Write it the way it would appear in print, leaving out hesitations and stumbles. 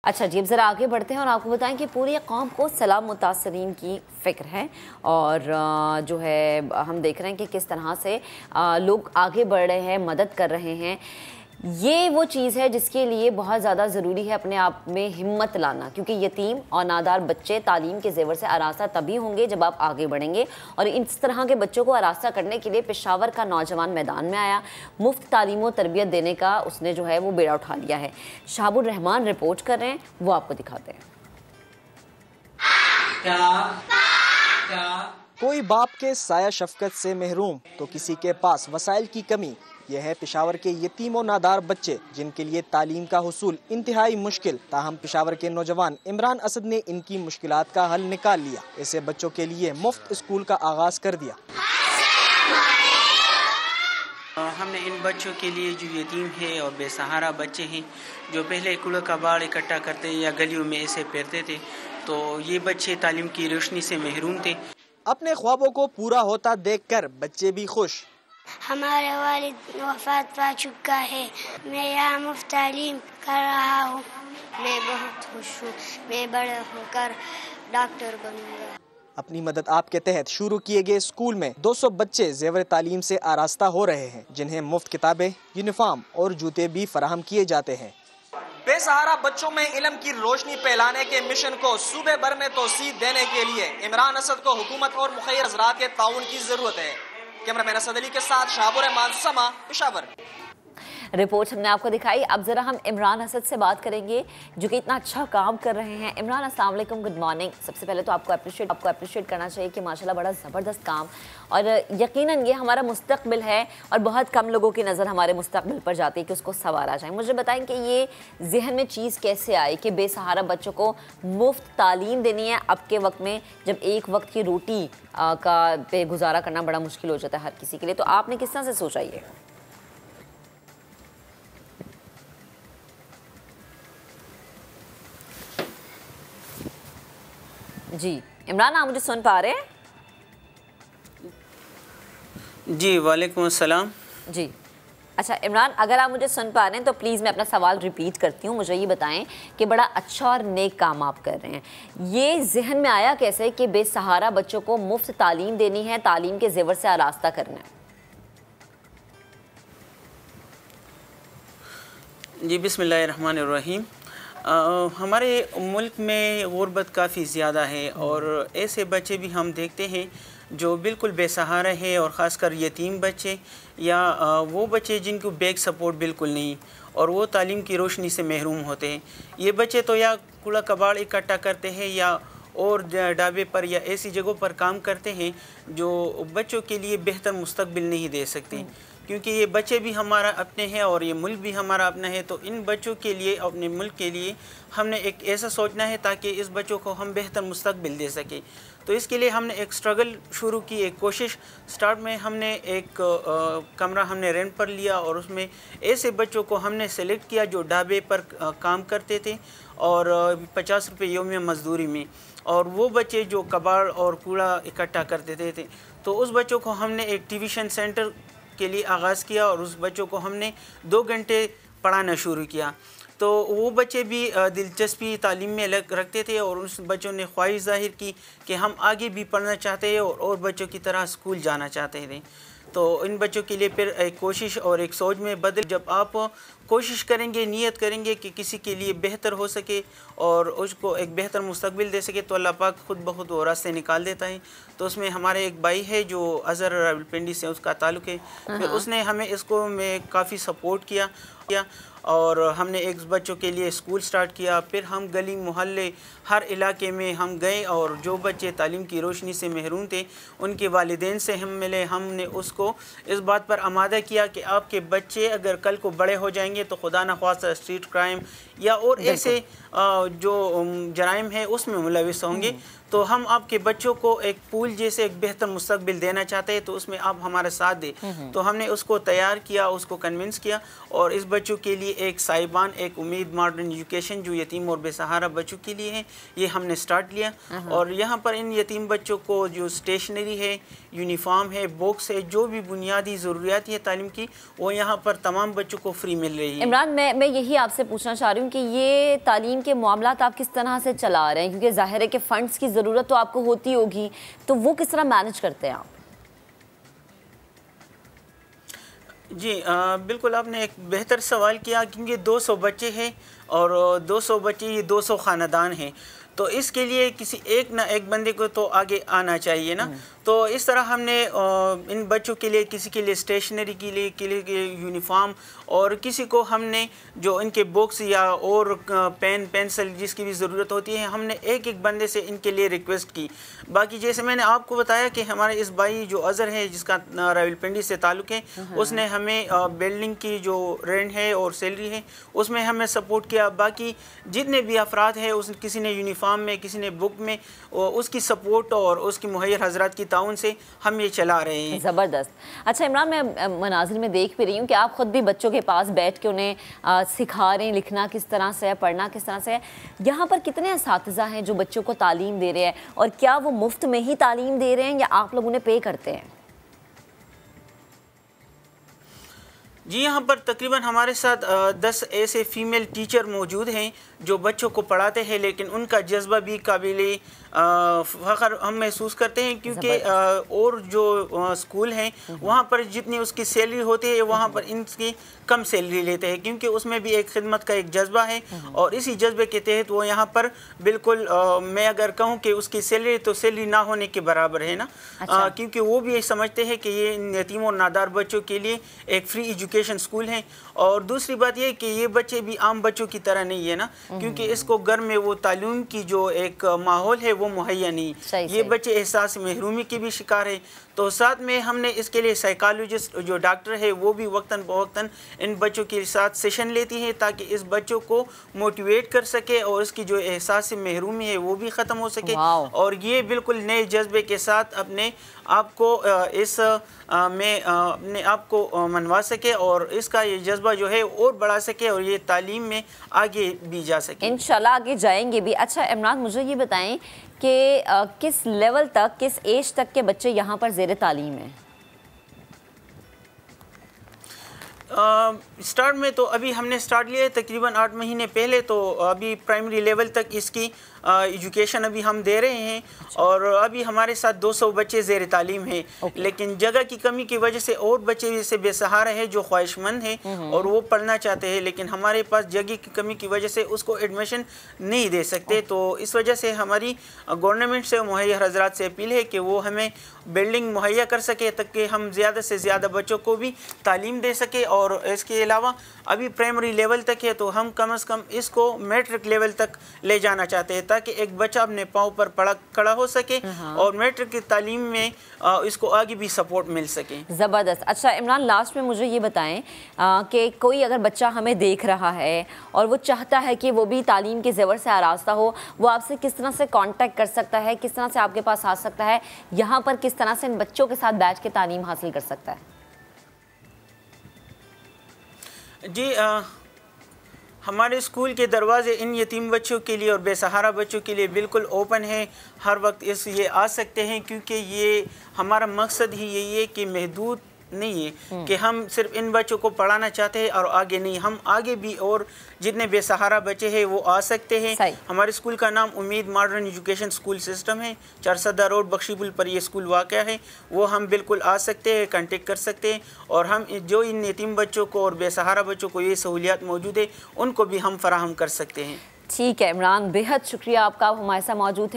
अच्छा जी, अब ज़रा आगे बढ़ते हैं और आपको बताएं कि पूरी कौम को सलाम मुतासरीन की फ़िक्र है और जो है हम देख रहे हैं कि किस तरह से लोग आगे बढ़ रहे हैं, मदद कर रहे हैं। ये वो चीज़ है जिसके लिए बहुत ज़्यादा ज़रूरी है अपने आप में हिम्मत लाना, क्योंकि यतीम और नादार बच्चे तालीम के ज़ेवर से आरास्ता तभी होंगे जब आप आगे बढ़ेंगे। और इस तरह के बच्चों को आरास्ता करने के लिए पेशावर का नौजवान मैदान में आया। मुफ्त तालीम और तरबियत देने का उसने जो है वो बेड़ा उठा लिया है। शाहबुर रहमान रिपोर्ट कर रहे हैं, वो आपको दिखाते हैं। कोई बाप के साया शफकत से महरूम तो किसी के पास वसाइल की कमी। यह है पेशावर के यतीम और नादार बच्चे जिनके लिए तालीम का हुसूल इंतहाई मुश्किल। ताहम पेशावर के नौजवान इमरान असद ने इनकी मुश्किलात का हल निकाल लिया। ऐसे बच्चों के लिए मुफ्त स्कूल का आगाज कर दिया। हमने इन बच्चों के लिए जो यतीम है और बेसहारा बच्चे हैं, जो पहले कूड़ा कबाड़ इकट्ठा करते या गलियों में ऐसे फिरते थे, तो ये बच्चे तालीम की रोशनी से महरूम थे। अपने ख्वाबों को पूरा होता देखकर बच्चे भी खुश। हमारे वालिद वफात पा चुका है, मैं यहाँ मुफ्त तालीम कर रहा हूँ। मैं बहुत खुश हूँ, मैं बड़ा होकर डॉक्टर बनूंगा। अपनी मदद आप के तहत शुरू किए गए स्कूल में 200 बच्चे जेवर तालीम से आरास्ता हो रहे हैं, जिन्हें मुफ्त किताबें, यूनिफॉर्म और जूते भी फराहम किए जाते हैं। बेसहारा बच्चों में इल्म की रोशनी फैलाने के मिशन को सूबे भर में तोसीद देने के लिए इमरान असद को हुकूमत और मुखिर हज़रात के ताउन की जरूरत है। कैमरामैन असद अली के साथ शाहबुर रहमान, समा, पेशावर। रिपोर्ट हमने आपको दिखाई। अब ज़रा हम इमरान असद से बात करेंगे जो कि इतना अच्छा काम कर रहे हैं। इमरान, अस्सलाम वालेकुम, गुड मॉर्निंग। सबसे पहले तो आपको अप्रिशिएट करना चाहिए कि माशाल्लाह बड़ा ज़बरदस्त काम, और यकीनन ये हमारा मुस्तकबिल है और बहुत कम लोगों की नज़र हमारे मुस्तकबिल पर जाती है कि उसको संवारा जाए। मुझे बताएं कि ये जहन में चीज़ कैसे आई कि बेसहारा बच्चों को मुफ्त तालीम देनी है अब के वक्त में, जब एक वक्त की रोटी का पे गुजारा करना बड़ा मुश्किल हो जाता है हर किसी के लिए। तो आपने किस तरह से सोचा ये? जी इमरान, आप मुझे सुन पा रहे हैं? जी वालेकुम अस्सलाम। जी अच्छा इमरान, अगर आप मुझे सुन पा रहे हैं तो प्लीज़ मैं अपना सवाल रिपीट करती हूँ। मुझे ये बताएं कि बड़ा अच्छा और नेक काम आप कर रहे हैं, ये जहन में आया कैसे कि बेसहारा बच्चों को मुफ्त तालीम देनी है, तालीम के जेवर से आरास्ता करना है? जी बिस्मिल्लाहिर्रहमानिर्रहीम। हमारे मुल्क में गुर्बत काफ़ी ज़्यादा है और ऐसे बच्चे भी हम देखते हैं जो बिल्कुल बेसहारा है, और ख़ासकर यतीम बच्चे या वो बच्चे जिनको बैक सपोर्ट बिल्कुल नहीं और वो तालीम की रोशनी से महरूम होते हैं। ये बच्चे तो या कूड़ा कबाड़ इकट्ठा करते हैं या और ढाबे पर या ऐसी जगहों पर काम करते हैं जो बच्चों के लिए बेहतर मुस्तकबिल नहीं दे सकते, क्योंकि ये बच्चे भी हमारा अपने हैं और ये मुल्क भी हमारा अपना है। तो इन बच्चों के लिए, अपने मुल्क के लिए हमने एक ऐसा सोचना है ताकि इस बच्चों को हम बेहतर मुस्तकबिल दे सकें। तो इसके लिए हमने एक स्ट्रगल शुरू की, एक कोशिश। स्टार्ट में हमने एक कमरा हमने रेंट पर लिया और उसमें ऐसे बच्चों को हमने सेलेक्ट किया जो ढाबे पर काम करते थे और 50 रुपये यौमिया मजदूरी में, और वो बच्चे जो कबाड़ और कूड़ा इकट्ठा करते थे। तो उस बच्चों को हमने एक ट्यूशन सेंटर के लिए आगाज़ किया और उस बच्चों को हमने 2 घंटे पढ़ाना शुरू किया। तो वो बच्चे भी दिलचस्पी तालीम में रखते थे और उस बच्चों ने ख्वाहिश ज़ाहिर की कि हम आगे भी पढ़ना चाहते हैं और बच्चों की तरह स्कूल जाना चाहते थे। तो इन बच्चों के लिए फिर एक कोशिश और एक सोच में बदल, जब आप कोशिश करेंगे, नियत करेंगे कि किसी के लिए बेहतर हो सके और उसको एक बेहतर मुस्तकबिल दे सके, तो अल्लाह पाक खुद ब खुद वो रास्ते निकाल देता है। तो उसमें हमारे एक भाई है जो अज़हर रावलपिंडी से उसका ताल्लुक़ है, फिर उसने हमें इसको में काफ़ी सपोर्ट किया और हमने एक बच्चों के लिए स्कूल स्टार्ट किया। फिर हम गली मोहल्ले हर इलाके में हम गए और जो बच्चे तालीम की रोशनी से महरूम थे उनके वालिदैन से हम मिले। हमने उसको इस बात पर आमादा किया कि आपके बच्चे अगर कल को बड़े हो जाएंगे तो खुदा न ख्वास्ता स्ट्रीट क्राइम या और ऐसे जो जराइम है उसमें मुलविस होंगे, तो हम आपके बच्चों को एक पूल जैसे एक बेहतर मुस्तकबिल देना चाहते हैं, तो उसमें आप हमारा साथ दें। तो हमने उसको तैयार किया, उसको कन्विंस किया और इस बच्चों के लिए एक साहिबान, एक उम्मीद मॉडर्न एजुकेशन जो यतीम और बेसहारा बच्चों के लिए है, ये हमने स्टार्ट लिया। और यहाँ पर इन यतीम बच्चों को जो स्टेशनरी है, यूनिफॉर्म है, बुक्स है, जो भी बुनियादी ज़रूरियात है तालीम की, वो यहाँ पर तमाम बच्चों को फ्री मिल रही है। इमरान, मैं यही आपसे पूछना चाह रही हूँ, हूँ कि ये तालीम के मामलात आप किस तरह से चला रहे हैं, क्योंकि ज़ाहिर है कि फ़ंड्स की ज़रूरत तो आपको होती होगी, तो वो किस तरह मैनेज करते हैं आप? जी बिल्कुल, आपने एक बेहतर सवाल किया, क्योंकि 200 बच्चे हैं और 200 बच्चे ये 200 ख़ानदान हैं, तो इसके लिए किसी एक ना एक बंदे को तो आगे आना चाहिए ना। तो इस तरह हमने इन बच्चों के लिए, किसी के लिए स्टेशनरी के लिए यूनिफॉर्म, और किसी को हमने जो इनके बुक्स या और पेन पेंसिल जिसकी भी ज़रूरत होती है, हमने एक एक बंदे से इनके लिए रिक्वेस्ट की। बाकी जैसे मैंने आपको बताया कि हमारे इस भाई जो अज़हर है, जिसका रावलपिंडी से ताल्लुक़ है, उसने हमें बिल्डिंग की जो रेंट है और सैलरी है उसमें हमें सपोर्ट किया। बाकी जितने भी अफराद हैं, उस किसी ने यूनिफॉर्म में, किसी ने बुक में, उसकी सपोर्ट और उसकी मुहैयर हजरात की ताउन से हम ये चला रहे हैं। ज़बरदस्त। अच्छा इमरान, मैं मनाजिर में देख भी रही हूँ कि आप ख़ुद भी बच्चों के पास बैठ के उन्हें सिखा रहे हैं लिखना किस तरह से है, पढ़ना किस तरह से है। यहाँ पर कितने असातिज़ा हैं जो बच्चों को तालीम दे रहे हैं, और क्या वो मुफ्त में ही तालीम दे रहे हैं या आप लोग उन्हें पे करते हैं? जी, यहाँ पर तकरीबन हमारे साथ 10 ऐसे फ़ीमेल टीचर मौजूद हैं जो बच्चों को पढ़ाते हैं, लेकिन उनका जज्बा भी काबिल फ़ख्र हम महसूस करते हैं, क्योंकि और जो स्कूल हैं वहाँ पर जितनी उसकी सैलरी होती है वहाँ पर इनकी कम सैलरी लेते हैं, क्योंकि उसमें भी एक खिदमत का एक जज्बा है, और इसी जज्बे के तहत वो यहाँ पर बिल्कुल मैं अगर कहूँ कि उसकी सैलरी तो सैलरी ना होने के बराबर है ना। अच्छा। क्योंकि वो भी समझते हैं कि ये यतीम और नादार बच्चों के लिए एक फ्री एजुकेशन स्कूल है। और दूसरी बात ये कि ये बच्चे भी आम बच्चों की तरह नहीं है ना, क्योंकि इसको घर में वो तालीम की जो एक माहौल है वो मुहैया नहीं। ये बच्चे एहसास महरूमी के भी शिकार है। तो साथ में हमने इसके लिए साइकोलॉजिस्ट जो डॉक्टर है वो भी वक्तन फ़वक्तन इन बच्चों के साथ सेशन लेती है, ताकि इस बच्चों को मोटिवेट कर सके और इसकी जो एहसास महरूमी है वो भी ख़त्म हो सके, और ये बिल्कुल नए जज्बे के साथ अपने आप को में अपने आप को मनवा सके, और इसका ये जज्बा जो है और बढ़ा सके, और ये तालीम में आगे भी जा सके। इंशाल्लाह आगे जाएंगे भी। अच्छा इमरान, मुझे ये बताएं कि किस लेवल तक, किस एज तक के बच्चे यहाँ पर ज़ेर तालीम हैं? स्टार्ट में तो अभी हमने स्टार्ट लिया है तकरीबन 8 महीने पहले, तो अभी प्राइमरी लेवल तक इसकी एजुकेशन अभी हम दे रहे हैं। और अभी हमारे साथ 200 बच्चे ज़ेर तालीम हैं, लेकिन जगह की कमी की वजह से और बच्चे जैसे बेसहारा हैं जो ख्वाहिशमंद हैं और वो पढ़ना चाहते हैं, लेकिन हमारे पास जगह की कमी की वजह से उसको एडमिशन नहीं दे सकते। तो इस वजह से हमारी गवर्नमेंट से मुहैया हजरात से अपील है कि वो हमें बिल्डिंग मुहैया कर सके, ताकि हम ज़्यादा से ज़्यादा बच्चों को भी तालीम दे सके। और इसके अलावा अभी प्राइमरी लेवल तक है, तो हम कम से कम इसको मैट्रिक लेवल तक ले जाना चाहते हैं, ताकि एक बच्चा अपने पाँव पर खड़ा हो सके और मैट्रिक की तालीम में इसको आगे भी सपोर्ट मिल सके। ज़बरदस्त। अच्छा इमरान, लास्ट में मुझे ये बताएं कि कोई अगर बच्चा हमें देख रहा है और वो चाहता है कि वो भी तालीम के ज़ेवर से आरास्ता हो, वो आपसे किस तरह से कांटेक्ट कर सकता है, किस तरह से आपके पास आ सकता है, यहाँ पर किस तरह से इन बच्चों के साथ बैठ के तालीम हासिल कर सकता है? जी, हमारे स्कूल के दरवाजे इन यतीम बच्चों के लिए और बेसहारा बच्चों के लिए बिल्कुल ओपन है। हर वक्त ये आ सकते हैं, क्योंकि ये हमारा मकसद ही यही है कि महदूद नहीं है कि हम सिर्फ इन बच्चों को पढ़ाना चाहते हैं और आगे नहीं, हम आगे भी और जितने बेसहारा बच्चे हैं वो आ सकते हैं। हमारे स्कूल का नाम उम्मीद मॉडर्न एजुकेशन स्कूल सिस्टम है, चारसदा रोड बख्शीपुल पर ये स्कूल वाक़या है। वो हम बिल्कुल आ सकते हैं, कांटेक्ट कर सकते हैं, और हम जो इन यतीम बच्चों को और बेसहारा बच्चों को ये सहूलियात मौजूद है उनको भी हम फराहम कर सकते हैं। ठीक है इमरान, बेहद शुक्रिया आपका, हमारे साथ मौजूद है।